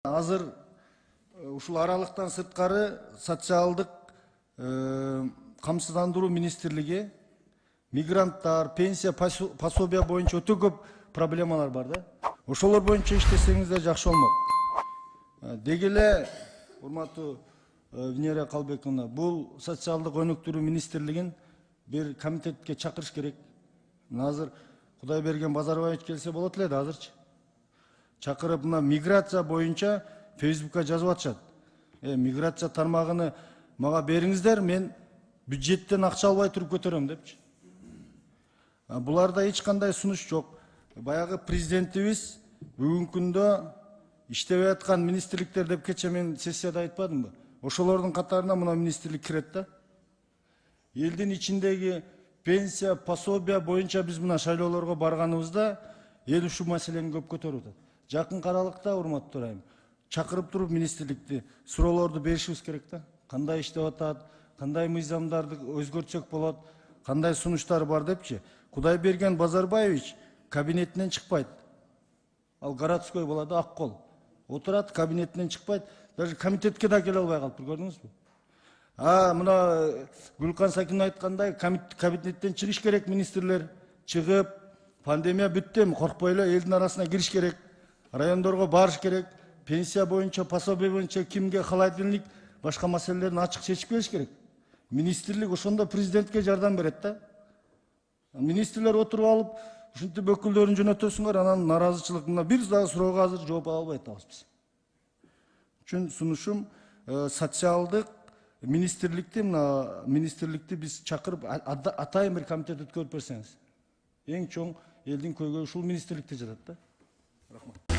Азыр ушул аралыктан сырткары социалдык камсыздандыруу министрлиги мигранттар, пенсия, пособия боюнча өтө көп проблемалар бар да. Ошолор боюнча иштесеңиздер жакшы болмок. Деги эле, урматтуу Венера Калбековна, бул социалдык өнүктүрүү министрлигин бир комитетке чакырыш керек. Азыр Кудайберген Базарбаевич келсе болот эле да азырчы. Чакырып мына миграция боюнча Фейсбукка жазып атышат. Миграция тармагыны мага бериңиздер, мен бюджеттен акча албай туруп көтөрөм депчи. Буларда эч кандай сунуш жок. Баягы президентибиз бүгүнкү күндө иштебей аткан министрликтер деп кече мен сессияда айтпадымбы? Ошолордун катарына мына министрлик кирет да. Элдин ичиндеги пенсия, пособия боюнча биз мына шайлоолорго барганыбызда эл ушул маселени көп көтөрүп атат. Жакын аралыкта, урматтуу айым, чакырып туруп министрликти суроолорду беришибиз керек да. Кандай иштеп атат, кандай мыйзамдарды өзгөртсөк болот, кандай сунуштар бар депчи. Кудайберген Базарбаевич кабинетинен чыкпайт. Ал городской болот, ак кол. Отурат, кабинетинен чыкпайт. Даже комитетке да келе албай калыптыр, көрдүңүзбү? Мына Гүлкан Сакин айткандай, кабинеттен чыгыш керек министрлер. Чыгып, пандемия бүттү, коркпой эле элдин арасына кириш керек. Райондорго барыш керек. Пенсия боюнча, пособие боюнча кимге холодильник, башка маселелерин ачык чечип бериш керек. Министрлик ошондо президентке жардам берет да. Министрлер отуруп алып, ушинтип өкүлдөрүн жөнөтөсүңөр, анан наразычылык мына бир дагы суроого азыр жооп ала албай атабыз биз. Үчүн сунушум социалдык министрликти биз чакырып атайын бир комитет өткөрүп берсеңиз. Эң чоң элдин көйгөйү ушул министрликте жатат да. Рахмат.